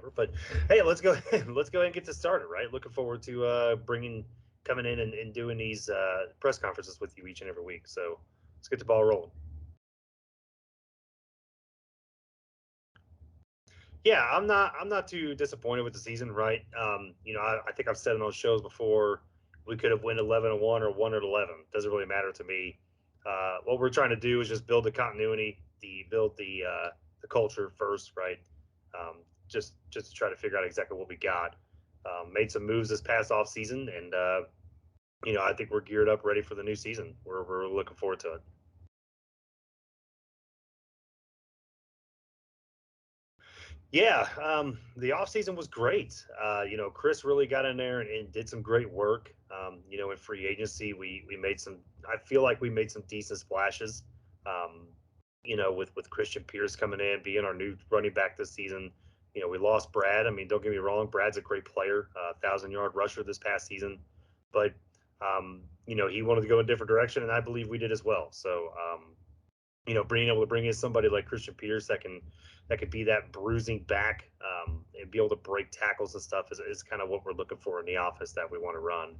whatever. But hey, let's go. Let's go ahead and get this started. Right. Looking forward to coming in and doing these press conferences with you each and every week. So let's get the ball rolling. Yeah, I'm not too disappointed with the season, right? I think I've said in those shows before we could have won 11-1 or 1-11. Doesn't really matter to me. What we're trying to do is just build the continuity, build the culture first, right? Just to try to figure out exactly what we got. Made some moves this past off season, and I think we're geared up, ready for the new season. We're looking forward to it. Yeah, the offseason was great. Chris really got in there and did some great work. In free agency, we made some. I feel like we made some decent splashes. Um, with Christian Pierce coming in, being our new running back this season. We lost Brad. I mean, don't get me wrong, Brad's a great player, 1,000-yard rusher this past season, but he wanted to go a different direction, and I believe we did as well. So, being able to bring in somebody like Christian Peters that could be that bruising back and be able to break tackles and stuff is kind of what we're looking for in the office that we want to run.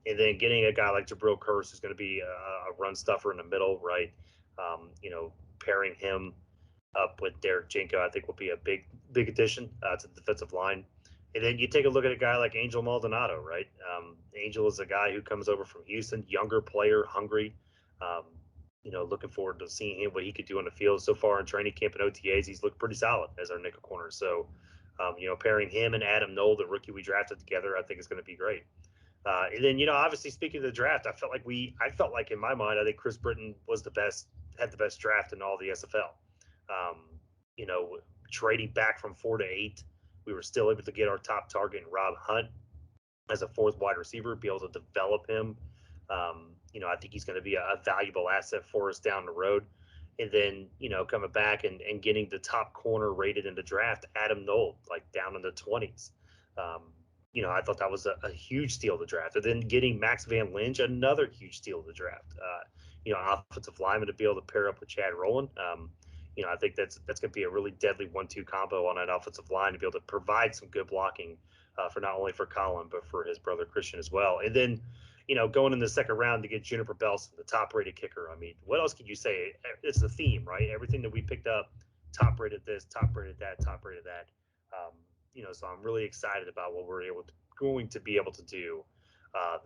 And then getting a guy like Jabril Curse who's going to be a run stuffer in the middle, right? Pairing him up with Derek Jinko, I think will be a big addition to the defensive line. And then you take a look at a guy like Angel Maldonado, right? Angel is a guy who comes over from Houston, younger player, hungry. Um, looking forward to seeing him what he could do on the field. So far in training camp and OTAs, he's looked pretty solid as our nickel corner. So, pairing him and Adam Knoll, the rookie we drafted together, I think is going to be great. And then, obviously speaking of the draft, I felt like in my mind, I think Chris Britton had the best draft in all the SFL. Um, you know, Trading back from 4 to 8, we were still able to get our top target in Rob Hunt as a fourth wide receiver, be able to develop him. I think he's going to be a valuable asset for us down the road. And then, coming back and getting the top corner rated in the draft, Adam Knoll, like down in the 20s. I thought that was a huge steal of the draft. And then getting Max Van Lynch, another huge steal of the draft. Offensive lineman to be able to pair up with Chad Rowland. I think that's going to be a really deadly 1-2 combo on that offensive line to be able to provide some good blocking for not only for Colin but for his brother Christian as well. And then, going in the second round to get Juniper Belson, the top-rated kicker. I mean, what else could you say? It's the theme, right? Everything that we picked up, top-rated this, top-rated that, top-rated that. So I'm really excited about what we're going to be able to do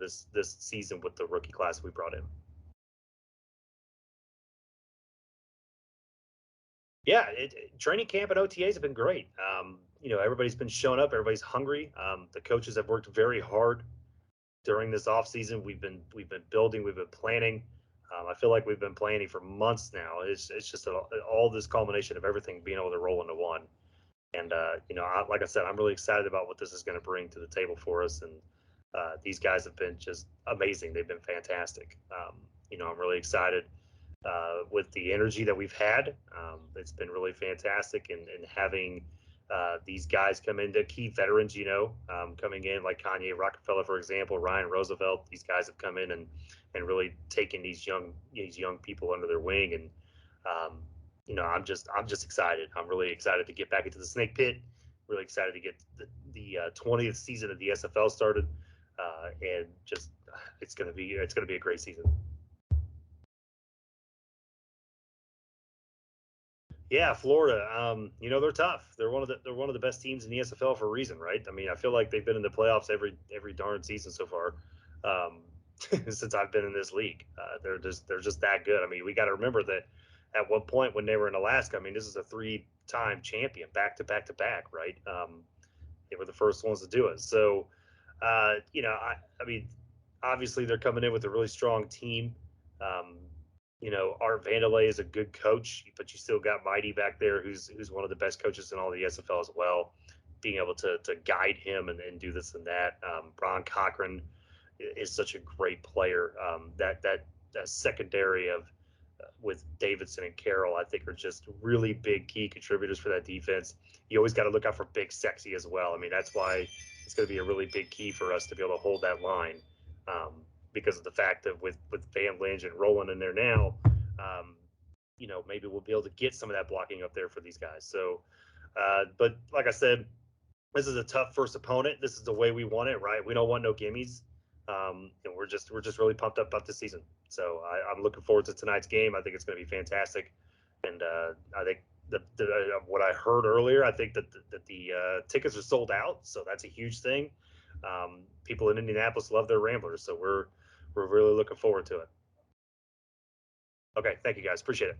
this season with the rookie class we brought in. Yeah, training camp and OTAs have been great. Everybody's been showing up. Everybody's hungry. The coaches have worked very hard during this off season. We've been building. We've been planning. I feel like we've been planning for months now. It's just all this culmination of everything being able to roll into one. And like I said, I'm really excited about what this is going to bring to the table for us. And these guys have been just amazing. They've been fantastic. I'm really excited with the energy that we've had. It's been really fantastic, and having these guys come into key veterans, coming in like Kanye Rockefeller, for example, Ryan Roosevelt. These guys have come in and really taken these young people under their wing, and I'm just excited. I'm really excited to get back into the snake pit. Really excited to get the 20th season of the SFL started, and just it's gonna be a great season. Yeah, Florida. They're tough. They're one of the best teams in the SFL for a reason, right? I mean, I feel like they've been in the playoffs every darn season so far um, since I've been in this league. They're just that good. I mean, we got to remember that at one point when they were in Alaska, I mean, this is a 3-time champion, back to back to back, right? They were the first ones to do it. So, I mean, obviously they're coming in with a really strong team. Um, Art Vandelay is a good coach, but you still got Mighty back there, who's one of the best coaches in all the SFL as well. Being able to guide him and do this and that. Ron Cochran is such a great player. That secondary of with Davidson and Carroll, I think, are just really big key contributors for that defense. You always got to look out for Big Sexy as well. I mean, that's why it's going to be a really big key for us to be able to hold that line. Because of the fact that with Van Lynch and Roland in there now, maybe we'll be able to get some of that blocking up there for these guys. So, But like I said, this is a tough first opponent. This is the way we want it, right? We don't want no gimmies. And we're just really pumped up about this season. So I'm looking forward to tonight's game. I think it's going to be fantastic, and I think what I heard earlier, I think that the tickets are sold out, so that's a huge thing. People in Indianapolis love their Ramblers, so we're really looking forward to it. Okay, thank you guys, appreciate it.